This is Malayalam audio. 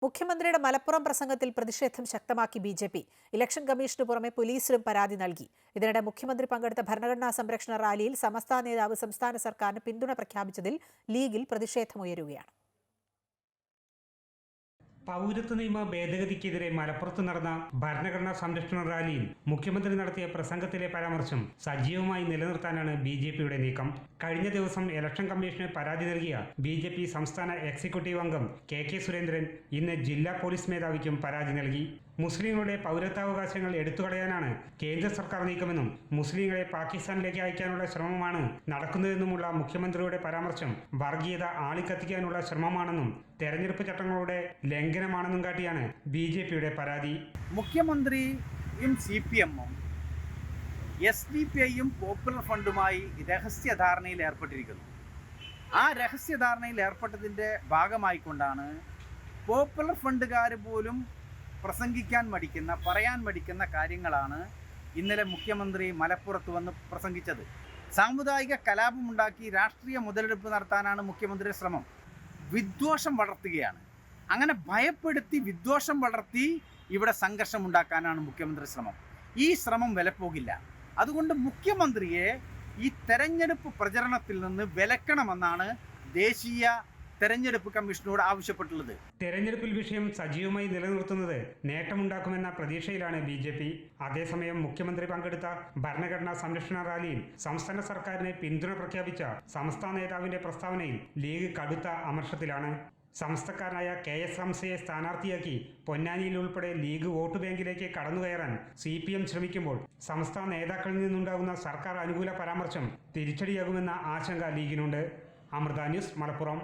മുഖ്യമന്ത്രിയുടെ മലപ്പുറം പ്രസംഗത്തിൽ പ്രതിഷേധം ശക്തമാക്കി ബി.ജെ.പി. ഇലക്ഷൻ കമ്മീഷന് പുറമെ പോലീസിലും പരാതി നൽകി. ഇതിനിടെ മുഖ്യമന്ത്രി പങ്കെടുത്ത ഭരണഘടനാ സംരക്ഷണ റാലിയിൽ സമസ്ത നേതാവ് സംസ്ഥാന സർക്കാരിന് പിന്തുണ പ്രഖ്യാപിച്ചതിൽ ലീഗിൽ പ്രതിഷേധമുയരുകയാണ്. പൗരത്വ നിയമ ഭേദഗതിക്കെതിരെ മലപ്പുറത്ത് നടന്ന ഭരണഘടനാ സംരക്ഷണ റാലിയിൽ മുഖ്യമന്ത്രി നടത്തിയ പ്രസംഗത്തിലെ പരാമർശം സജീവമായി നിലനിർത്താനാണ് ബി.ജെ.പിയുടെ നീക്കം. കഴിഞ്ഞ ദിവസം ഇലക്ഷൻ കമ്മീഷന് പരാതി നൽകിയ ബി.ജെ.പി. സംസ്ഥാന എക്സിക്യൂട്ടീവ് അംഗം കെ സുരേന്ദ്രൻ ഇന്ന് ജില്ലാ പോലീസ് മേധാവിക്കും പരാതി നൽകി. മുസ്ലിങ്ങളുടെ പൗരത്വാവകാശങ്ങൾ എടുത്തുകളയാനാണ് കേന്ദ്ര സർക്കാർ നീക്കമെന്നും മുസ്ലിങ്ങളെ പാകിസ്ഥാനിലേക്ക് അയക്കാനുള്ള ശ്രമമാണ് നടക്കുന്നതെന്നുമുള്ള മുഖ്യമന്ത്രിയുടെ പരാമർശം വർഗീയത ആളിക്കത്തിക്കാനുള്ള ശ്രമമാണെന്നും തെരഞ്ഞെടുപ്പ് ചട്ടങ്ങളുടെ ലംഘനമാണെന്നും കാട്ടിയാണ് ബി.ജെ.പിയുടെ പരാതി. മുഖ്യമന്ത്രിയും CPM-ഉം SDPI-യും പോപ്പുലർ ഫണ്ടുമായി രഹസ്യധാരണയിൽ ഏർപ്പെട്ടിരിക്കുന്നു. ആ രഹസ്യധാരണയിൽ ഏർപ്പെട്ടതിൻ്റെ ഭാഗമായിക്കൊണ്ടാണ് പോപ്പുലർ ഫണ്ടുകാർ പോലും പ്രസംഗിക്കാൻ മടിക്കുന്ന, പറയാൻ മടിക്കുന്ന കാര്യങ്ങളാണ് ഇന്നലെ മുഖ്യമന്ത്രി മലപ്പുറത്ത് വന്ന് പ്രസംഗിച്ചത്. സാമുദായിക കലാപമുണ്ടാക്കി രാഷ്ട്രീയ മുതലെടുപ്പ് നടത്താനാണ് മുഖ്യമന്ത്രിയുടെ ശ്രമം. വിദ്വേഷം വളർത്തുകയാണ്. അങ്ങനെ ഭയപ്പെടുത്തി വിദ്വേഷം വളർത്തി ഇവിടെ സംഘർഷം ഉണ്ടാക്കാനാണ് മുഖ്യമന്ത്രി ശ്രമം. ഈ ശ്രമം വിലപ്പോകില്ല. അതുകൊണ്ട് മുഖ്യമന്ത്രിയെ ഈ തെരഞ്ഞെടുപ്പ് പ്രചരണത്തിൽ നിന്ന് വിലക്കണമെന്നാണ് ദേശീയ തെരഞ്ഞെടുപ്പ് കമ്മീഷനോട് ആവശ്യപ്പെട്ടുള്ളത്. തെരഞ്ഞെടുപ്പിൽ വിഷയം സജീവമായി നിലനിർത്തുന്നത് നേട്ടമുണ്ടാക്കുമെന്ന പ്രതീക്ഷയിലാണ് ബി.ജെ.പി. അതേസമയം മുഖ്യമന്ത്രി പങ്കെടുത്ത ഭരണഘടനാ സംരക്ഷണ റാലിയിൽ സംസ്ഥാന സർക്കാരിന് പിന്തുണ പ്രഖ്യാപിച്ച സംസ്ഥാന നേതാവിന്റെ പ്രസ്താവനയിൽ ലീഗ് കടുത്ത അമർഷത്തിലാണ്. സംസ്ഥക്കാരനായ KS ഹംസയെ സ്ഥാനാർത്ഥിയാക്കി പൊന്നാനിയിൽ ഉൾപ്പെടെ ലീഗ് വോട്ട് ബാങ്കിലേക്ക് കടന്നുകയറാൻ CPM ശ്രമിക്കുമ്പോൾ സംസ്ഥാന നേതാക്കളിൽ നിന്നുണ്ടാകുന്ന സർക്കാർ അനുകൂല പരാമർശം തിരിച്ചടിയാകുമെന്ന ആശങ്ക ലീഗിനുണ്ട്. അമൃത ന്യൂസ്, മലപ്പുറം.